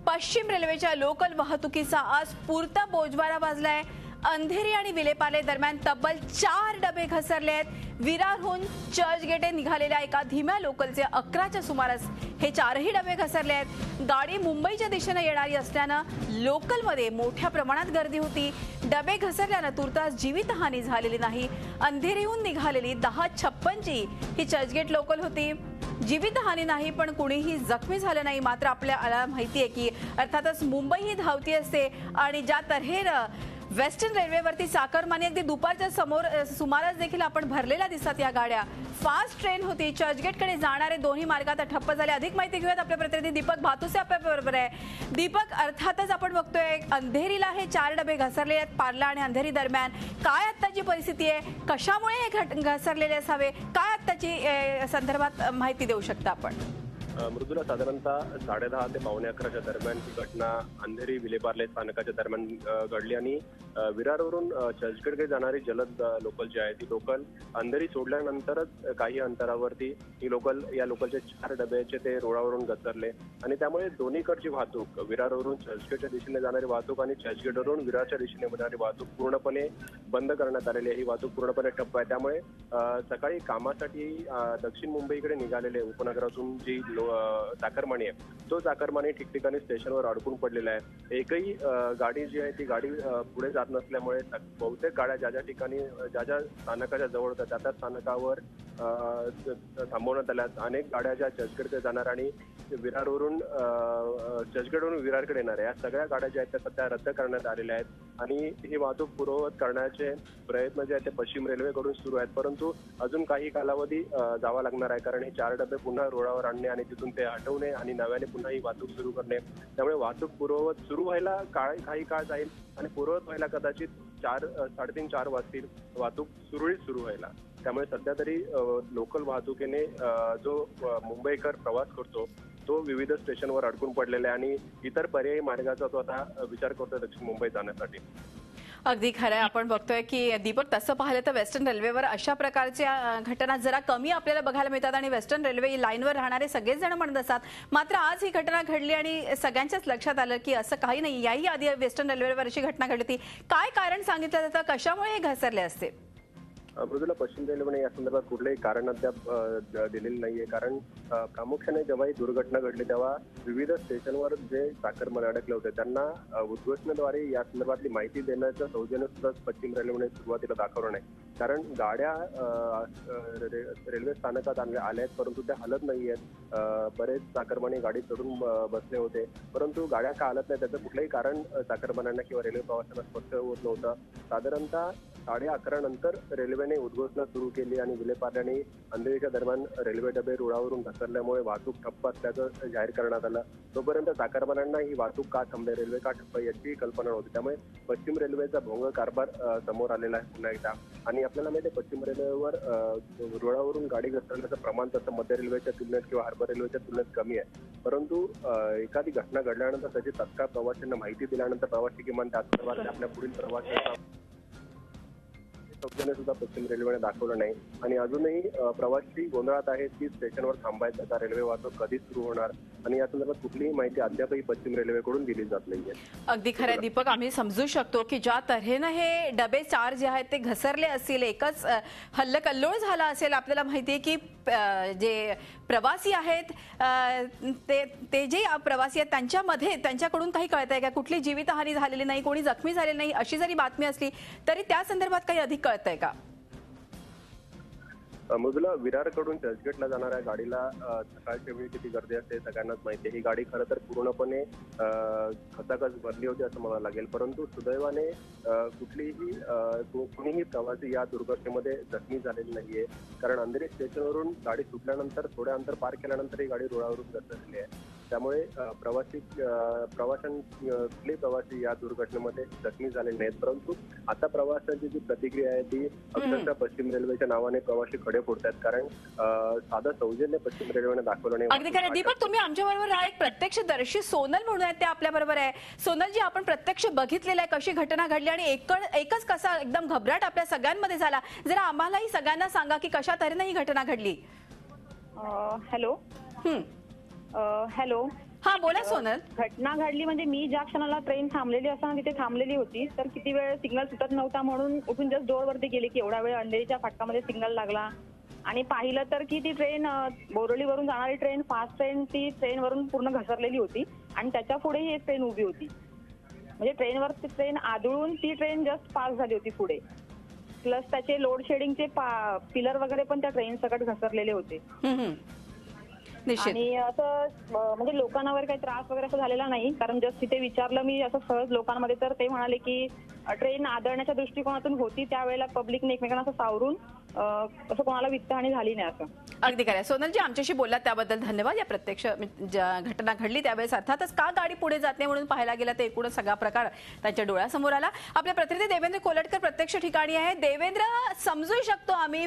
पश्चिम रेल्वेच्या लोकल वाहतुकीचा आज पुरता बोजवारा वाजलाय। अंधेरी आणि विलेपार्ले दरम्यान तब्बल 4 डबे घसरले आहेत। विरारहून चर्चगेट निघालेल्या एका धीम्या लोकलचे 11च्या सुमारास हे 4ही डबे घसरले आहेत। गाडी मुंबईच्या दिशेने येणारी असल्याने लोकलमध्ये मोठ्या प्रमाणात गर्दी होती। डबे घसरल्याने तुर्तास जीवितहानी झालेली नाही। अंधेरीहून निघालेली 1056ची ही चर्चगेट लोकल होती। जीवितहानी नाही, पण कुणीही जखमी झालं नाही। मात्र आपल्याला माहिती आहे की अर्थातच मुंबई ही धावती असते आणि ज्या तऱ्हेने वेस्टर्न रेल्वेवरती चाकरमानी अगदी दुपारच्या सुमारास देखील आपण भरलेल्या दिसतात। या गाड्या फास्ट ट्रेन होती। चर्चगेटकडे जाणारे दोन्ही मार्ग आता ठप्प झाले। अधिक माहिती घेऊयात आपले प्रतिनिधी दीपक भातुसे आपल्या बरोबर आहे। दीपक, अर्थातच आपण बघतोय अंधेरीला हे 4 डबे घसरले आहेत। पार्ला आणि अंधेरी दरम्यान काय आत्ताची परिस्थिती आहे, कशामुळे हे घसरलेले असावे, काय आत्ताची संदर्भात माहिती देऊ शकता आपण? मृदुला, साधारणतः 10:30 ते 11:15च्या दरम्यान ही घटना अंधेरी विलेपार्ले स्थानकाच्या दरम्यान घडली आणि विरारवरून चर्चगेटकडे जाणारी जलद लोकल जी आहे ती लोकल अंधेरी सोडल्यानंतरच काही अंतरावरती ही लोकल या लोकलचे 4 डब्याचे ते रुळावरून घसरले आणि त्यामुळे दोन्हीकडची वाहतूक, विरारवरून चर्चगेटच्या दिशेने जाणारी वाहतूक आणि चर्चगेटवरून विरारच्या दिशेने जाणारी वाहतूक पूर्णपणे बंद करण्यात आलेली आहे। ही वाहतूक पूर्णपणे ठप्प आहे। त्यामुळे सकाळी कामासाठी दक्षिण मुंबईकडे निघालेले उपनगरातून जी चाकरमानी आहे तो चाकरमानी ठिकठिकाणी स्टेशनवर अडकून पडलेला आहे। एकही गाडी जी आहे ती गाडी पुढे जात नसल्यामुळे बहुतेक गाड्या ज्या ठिकाणी ज्या स्थानकाच्या जवळ होत्या त्या स्थानकावर थांबवण्यात आल्या। अनेक गाड्या ज्या चर्चगेटकडे जाणार आणि विरारवरून चर्चगेटवरून विरारकडे येणार या सगळ्या गाड्या ज्या आहेत त्या सध्या रद्द करण्यात आलेल्या आहेत आणि ही वाहतूक पूर्ववत करण्याचे प्रयत्न जे आहेत ते पश्चिम रेल्वेकडून सुरू आहेत। परंतु अजून काही कालावधी जावा लागणार आहे, कारण हे 4 डबे पुन्हा रुळावर आणणे आणि तिथून ते हटवणे आणि नव्याने पुन्हा ही वाहतूक सुरू करणे, त्यामुळे वाहतूक पूर्ववत सुरू व्हायला काही काळ जाईल आणि पूर्ववत व्हायला कदाचित 3:30-4 वाजतील वाहतूक सुरळीत सुरू व्हायला। त्यामुळे सध्या तरी लोकल वाहतुकीने जो मुंबईकर प्रवास करतो तो विविध स्टेशनवर अडकून पडलेला आहे आणि इतर पर्यायी मार्गाचा तो आता विचार करतो दक्षिण मुंबईत जाण्यासाठी। अगदी खरं आहे। आपण बघतोय की दीपक, तसं पाहिलं तर वेस्टर्न रेल्वेवर अशा प्रकारच्या घटना जरा कमी आपल्याला बघायला मिळतात आणि वेस्टर्न रेल्वे लाईनवर राहणारे सगळेच जण म्हणत असतात। मात्र आज ही घटना घडली आणि सगळ्यांच्याच लक्षात आलं की असं काही नाही, याही आधी वेस्टर्न रेल्वेवर अशी घटना घडली होती। काय कारण सांगितलं जातं, कशामुळे हे घसरले असते? मृदुला, पश्चिम रेल्वेने या संदर्भात कुठलेही कारण अद्याप दिलेले नाहीये, कारण प्रामुख्याने जेव्हा ही दुर्घटना घडली तेव्हा विविध स्टेशनवर जे चाकरमानी अडकले होते त्यांना उद्घोषणेद्वारे या संदर्भातली माहिती देण्याचं सौजन्य सुद्धा पश्चिम रेल्वेने सुरुवातीला दाखवलं नाही, कारण गाड्या रेल्वे स्थानकात आल्या आहेत परंतु त्या हलत नाही आहेत। बरेच चाकरमानी गाडी चढून बसले होते परंतु गाड्या का हलत नाही त्याचं कुठलंही कारण चाकरमान्यांना किंवा रेल्वे प्रवाशांना स्पष्ट होत नव्हतं। साधारणतः 11:30 नंतर रेल्वेने उद्घोषणा सुरू केली आणि विलेपार्ले आणि अंधेरीच्या दरम्यान रेल्वे डबे रुळावरून घसरल्यामुळे वाहतूक ठप्प असल्याचं जाहीर करण्यात आलं। तोपर्यंत चाकरमान्यांना ही वाहतूक का थांबले, रेल्वे का ठप्प याची कल्पना नव्हती। त्यामुळे पश्चिम रेल्वेचा भोंग कारभार समोर आलेला आहे पुन्हा एकदा। आणि आपल्याला माहिती आहे पश्चिम रेल्वेवर रुळावरून गाडी घसरण्याचं प्रमाण तसं मध्य रेल्वेच्या तुलनेत किंवा हार्बर रेल्वेच्या तुलनेत कमी आहे, परंतु एखादी घटना घडल्यानंतर त्याची तत्काळ प्रवाशांना माहिती दिल्यानंतर प्रवासी किमान त्यासंदर्भात आपल्या पुढील प्रवासाचा सौजन्य सुद्धा पश्चिम रेल्वेने दाखवलं नाही आणि अजूनही प्रवासी गोंधळात आहेत की स्टेशनवर थांबायचं, आता रेल्वे वाहतूक कधी सुरू होणार आणि या संदर्भात कुठलीही माहिती अद्यापही पश्चिम रेल्वेकडून दिली जात नाहीये। अगदी खरं आहे दीपक, आम्ही समजू शकतो की ज्या तऱ्हेनं हे डबे 4 जे आहेत ते घसरले असतील, एकच हल्लकल्लोळ झाला असेल। आपल्याला माहिती आहे की जे प्रवासी आहेत ते जे प्रवासी आहेत त्यांच्याकडून काही कळतंय का, कुठली जीवितहानी झालेली नाही, कोणी जखमी झालेली नाही अशी जरी बातमी असली तरी त्या संदर्भात काही अधिक कळतंय का? मृदुला, विरारकडून चर्चगेटला जाणाऱ्या गाडीला सकाळच्या वेळी किती गर्दी असते सगळ्यांनाच माहिती आहे। ही गाडी खरं तर पूर्णपणे खचाखच भरली होती असं म्हणावं लागेल, परंतु सुदैवाने कुणीही प्रवासी या दुर्घटनेमध्ये जखमी झालेले नाहीये, कारण अंधेरी स्टेशनवरून गाडी सुटल्यानंतर थोडे अंतर पार केल्यानंतर ही गाडी रुळावरून घसरलेली आहे। त्यामुळे कुठलेही प्रवासी या दुर्घटनेमध्ये जखमी झालेले नाहीत, परंतु आता प्रवाशांची जी प्रतिक्रिया आहे ती अक्षरशः पश्चिम रेल्वेच्या नावाने प्रवासी खडे फोडतात, कारण साधं सौजन्य पश्चिम रेल्वेने दाखवलं नाही। अगदी खरं दीपक, तुम्ही आमच्याबरोबर एक प्रत्यक्षदर्शी सोनल म्हणून आहेत त्या आपल्या बरोबर आहे। सोनलजी, आपण प्रत्यक्ष बघितलेलं आहे कशी घटना घडली आणि एकच कसा एकदम घबराट आपल्या सगळ्यांमध्ये झाला, जरा आम्हालाही सगळ्यांना सांगा की कशा तऱ्हेने ही घटना घडली। हॅलो हॅलो हा बोला सोनल. घटना घडली म्हणजे मी ज्या क्षणाला ट्रेन थांबलेली असताना तिथे थांबलेली होती, तर किती वेळ सिग्नल सुटत नव्हता म्हणून उठून जस्ट डोअरवरती गेली की एवढा वेळ अंधेरीच्या फाटकामध्ये सिग्नल लागला. आणि पाहिलं तर की ती ट्रेन बोरिवलीवरून जाणारी ट्रेन, फास्ट ट्रेन, ती ट्रेनवरून पूर्ण घसरलेली होती आणि त्याच्या पुढेही एक ट्रेन उभी होती. म्हणजे ट्रेनवर ती ट्रेन आदळून ती ट्रेन जस्ट पास झाली होती पुढे. प्लस त्याचे लोड शेडिंगचे पिलर वगैरे पण त्या ट्रेन सकट घसरलेले होते. आणि असं म्हणजे लोकांना वगैरे काही त्रास वगैरे असं झालेला नाही, कारण जस्ट तिथे विचारलं मी असं सहज लोकांमध्ये, तर ते म्हणाले की ट्रेन आदळण्याच्या दृष्टिकोनातून होती, त्यावेळेला पब्लिकने एकमेकांना असं सावरून असं कोणाला वित्तहानी झाली नाही असं. अगदी खरं. सोनलजी, आमच्याशी बोललात त्याबद्दल धन्यवाद. या प्रत्यक्ष ज्या घटना घडली त्यावेळेस अर्थातच का गाडी पुढे जात नाही म्हणून पाहायला गेला तर एकूणच सगळा प्रकार त्यांच्या डोळ्यासमोर आला. आपले प्रतिनिधी देवेंद्र कोलटकर प्रत्यक्ष ठिकाणी आहे. देवेंद्र, समजू शकतो आम्ही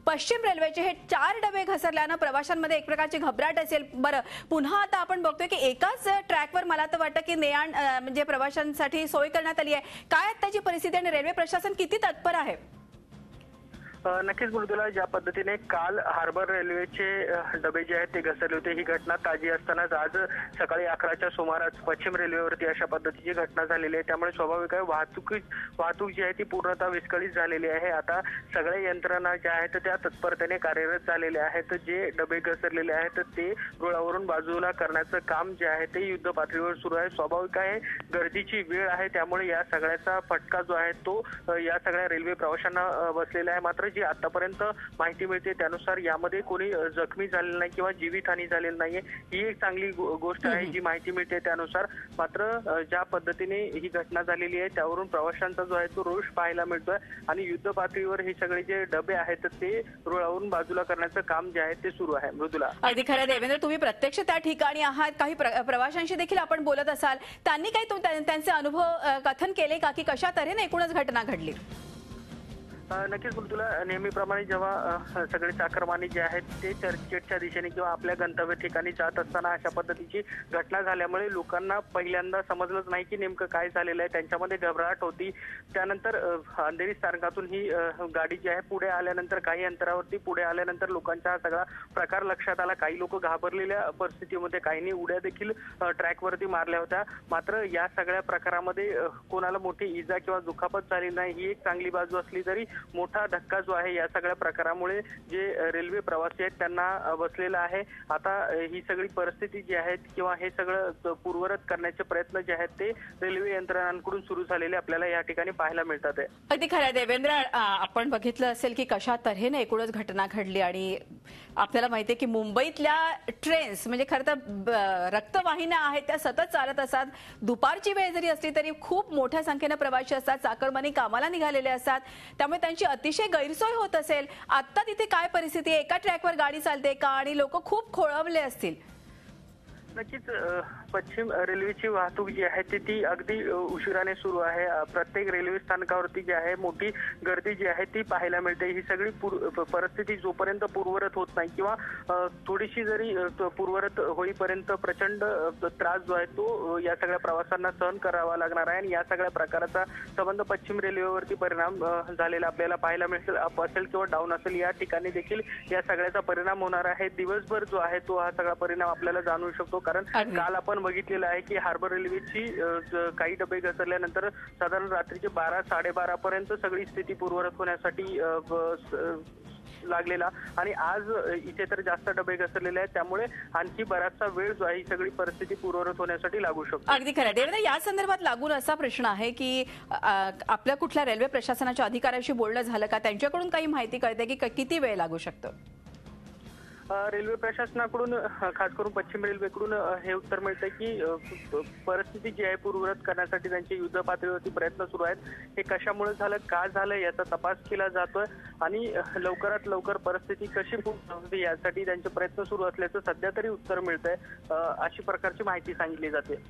पश्चिम रेल्वेचे हे 4 डबे घसरल्यानं प्रवाशांमध्ये एक प्रकारची घबराट असेल. बरं, पुन्हा आता आपण बघतोय की एकाच ट्रॅकवर मला तर वाटतं की ने-आण म्हणजे प्रवाशांसाठी सोय करण्यात आली आहे. काय त्याची परिस्थिती आणि रेल्वे प्रशासन किती तत्पर आहे? नक्कीच मृदुला, ज्या पद्धतीने काल हार्बर रेल्वेचे डबे जे आहेत ते घसरले होते, ही घटना ताजी असतानाच आज सकाळी 11च्या सुमारास पश्चिम रेल्वेवरती अशा पद्धतीची घटना झालेली आहे. त्यामुळे स्वाभाविक आहे वाहतूक जी आहे ती पूर्णतः विस्कळीत झालेली आहे. आता सगळ्या यंत्रणा ज्या आहेत त्या तत्परतेने कार्यरत झालेल्या आहेत. जे डबे घसरलेले आहेत ते रुळावरून बाजूला करण्याचं काम जे आहे ते युद्ध पातळीवर सुरू आहे. स्वाभाविक आहे, गर्दीची वेळ आहे, त्यामुळे या सगळ्याचा फटका जो आहे तो या सगळ्या रेल्वे प्रवाशांना बसलेला आहे. मात्र जी आतापर्यंत माहिती मिळते त्यानुसार यामध्ये कोणी जखमी झालेलं नाही किंवा जीवितहानी झालेली नाहीये. ही एक चांगली गोष्ट आहे जी माहिती मिळते त्यानुसार. मात्र ज्या पद्धतीने ही घटना झालेली आहे त्यावरून प्रवाशांचा जो आहे तो रोष पाहायला मिळतोय आणि युद्ध पातळीवर हे सगळे जे डबे आहेत ते रुळावरून बाजूला करण्याचं काम जे आहे ते सुरू आहे. मृदुला, अगदी खरं. देवेंद्र, तुम्ही प्रत्यक्ष त्या ठिकाणी आहात, काही प्रवाशांशी देखील आपण बोलत असाल, त्यांनी काही त्यांचे अनुभव कथन केले का की कशा तऱ्हेने एकूणच घटना घडली? नक्कीच मृदुला, नेहमीप्रमाणे जेव्हा सगळे चाकरमानी जे आहेत ते चर्चगेटच्या दिशेने किंवा आपल्या गंतव्य ठिकाणी जात असताना अशा पद्धतीची घटना झाल्यामुळे लोकांना पहिल्यांदा समजलंच नाही की नेमकं काय झालेलं आहे. त्यांच्यामध्ये घबराट होती. त्यानंतर अंधेरी स्थानकातून ही गाडी जी आहे पुढे आल्यानंतर काही अंतरावरती पुढे आल्यानंतर लोकांचा हा सगळा प्रकार लक्षात आला. काही लोक घाबरलेल्या परिस्थितीमध्ये, काहींनी उड्या देखील ट्रॅकवरती मारल्या होत्या. मात्र या सगळ्या प्रकारामध्ये कोणाला मोठी इजा किंवा दुखापत झाली नाही, ही एक चांगली बाजू असली तरी मोठा धक्का जो आहे या सगळ्या प्रकारामुळे जे रेल्वे प्रवासी आहेत त्यांना बसलेला आहे. आता ही सगळी परिस्थिती जी आहे किंवा हे सगळं पूर्ववत करण्याचे प्रयत्न जे आहेत ते रेल्वे यंत्रणांकडून सुरू झालेले आपल्याला या ठिकाणी पाहायला मिळतात आहे. अगदी खरं. देवेंद्र, आपण बघितलं असेल की कशा तऱ्हेने एकूणच घटना घडली आणि आपल्याला माहितीये की मुंबईतल्या ट्रेन्स म्हणजे खरं तर रक्तवाहिन्या आहेत त्या सतत चालत असतात. दुपारची वेळ जरी असली तरी खूप मोठ्या संख्येने प्रवासी असतात, चाकरमानी कामाला निघालेले असतात, त्यामुळे त्यांची अतिशय गैरसोय होत असेल. आता तिथे काय परिस्थिती आहे? एका ट्रॅकवर गाडी चालते का आणि लोक खूप खोळंबले असतील? नक्कीच पश्चिम रेल्वेची वाहतूक जी आहे ती अगदी उशिराने सुरू आहे. प्रत्येक रेल्वे स्थानकावरती जी आहे मोठी गर्दी जी आहे ती पाहायला मिळते. ही सगळी परिस्थिती जोपर्यंत पूर्ववत होत नाही किंवा थोडीशी जरी पूर्ववत होईपर्यंत प्रचंड त्रास जो आहे तो या सगळ्या प्रवाशांना सहन करावा लागणार आहे आणि या सगळ्या प्रकाराचा संबंध पश्चिम रेल्वेवरती परिणाम झालेला आपल्याला पाहायला मिळेल. अप असेल किंवा डाऊन असेल या ठिकाणी देखील या सगळ्याचा परिणाम होणार आहे. दिवसभर जो आहे तो हा सगळा परिणाम आपल्याला जाणवू शकतो. कारण काल आपण बघितलेलं आहे की हार्बर रेल्वेची काही डबे घसरल्यानंतर साधारण रात्रीचे 12-12:30 पर्यंत सगळी स्थिती पूर्ववत होण्यासाठी लागलेला आणि आज इथे तर जास्त डबे घसरलेले आहेत. त्यामुळे आणखी बराचसा वेळ जो आहे ही सगळी परिस्थिती पूर्ववत होण्यासाठी लागू शकतो. अगदी खरं. देवेंद्र, या संदर्भात लागून असा प्रश्न आहे की आपल्या कुठल्या रेल्वे प्रशासनाच्या अधिकाऱ्याशी बोलणं झालं का? त्यांच्याकडून काही माहिती कळते की किती वेळ लागू शकतो? रेल्वे प्रशासनाकडून, खास करून पश्चिम रेल्वेकडून हे उत्तर मिळतं की परिस्थिती जी आहे पूर्ववत करण्यासाठी त्यांचे युद्ध पातळीवरती प्रयत्न सुरू आहेत. हे कशामुळे झालं, का झालं याचा तपास केला जातोय आणि लवकरात लवकर परिस्थिती कशी पूर्ण होते यासाठी त्यांचे प्रयत्न सुरू असल्याचं सध्या तरी उत्तर मिळतंय. अशी प्रकारची माहिती सांगितली जाते.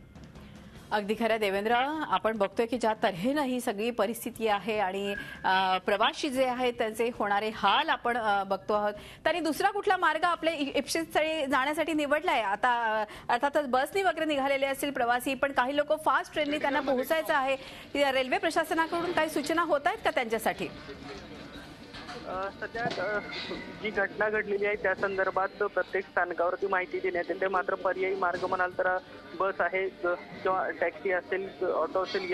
अगदी खरं. देवेंद्र, आपण बघतोय की ज्या तऱ्हेनं ही सगळी परिस्थिती आहे आणि प्रवासी जे आहेत त्यांचे होणारे हाल आपण बघतो आहोत. तरी दुसरा कुठला मार्ग आपल्या इप्सित स्थळी जाण्यासाठी निवडलाय? आता अर्थातच बसनी वगैरे निघालेले असतील प्रवासी, पण काही लोक फास्ट ट्रेननी त्यांना पोहोचायचं आहे. रेल्वे प्रशासनाकडून काही सूचना होत आहेत का त्यांच्यासाठी? सध्या जी घटना घडलेली आहे त्या संदर्भात प्रत्येक स्थानकावरती माहिती देण्यात येते. मात्र पर्यायी मार्ग म्हणाल तर बस आहे किंवा टॅक्सी असेल, ऑटो असेल,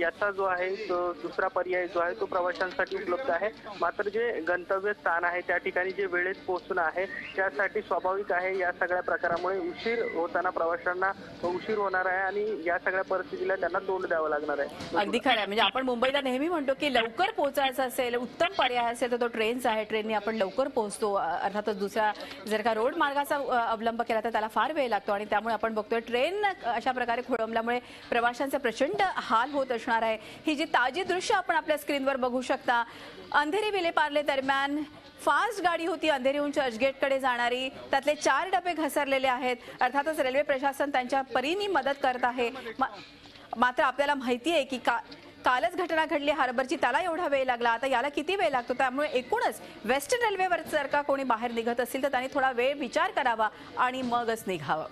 याचा जो आहे दुसरा पर्याय जो आहे तो प्रवाशांसाठी उपलब्ध आहे. मात्र जे गंतव्य स्थान आहे त्या ठिकाणी जे वेळेत पोहोचणं आहे त्यासाठी स्वाभाविक आहे या सगळ्या प्रकारामुळे उशीर होताना प्रवाशांना उशीर होणार आहे आणि या सगळ्या परिस्थितीला त्यांना तोंड द्यावं लागणार आहे. अगदी खरं आहे. म्हणजे आपण मुंबईला नेहमी म्हणतो की लवकर पोहोचायचं असेल, उत्तम पर्याय असेल तर तो ट्रेन्स आहे. ट्रेनने आपण लवकर पोहोचतो. अर्थातच दुसरा जर का रोड मार्गाचा अवलंब केला तर त्याला फार वेळ लागतो आणि त्यामुळे आपण बघतोय ट्रेन अशा प्रकारे खोळंबल्यामुळे प्रवाशांचे प्रचंड हाल होत असणार आहे. ही जी ताजी दृश्य आपण आपल्या स्क्रीनवर बघू शकता, अंधेरी विलेपार्ले दरम्यान फास्ट गाडी होती अंधेरीहून चर्चगेटकडे जाणारी, त्यातले 4 डबे घसरलेले आहेत. अर्थातच रेल्वे प्रशासन त्यांच्या परीने मदत करत आहे. मात्र आपल्याला माहिती आहे की कालच घटना घडली हार्बरची, त्याला एवढा वेळ लागला, आता याला किती वेळ लागतो. त्यामुळे एकूणच वेस्टर्न रेल्वेवर जर का कोणी बाहेर निघत असेल तर त्यांनी थोडा वेळ विचार करावा आणि मगच निघावं.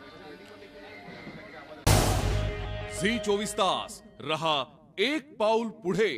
झी 24 तास रहा एक पाऊल पुढे.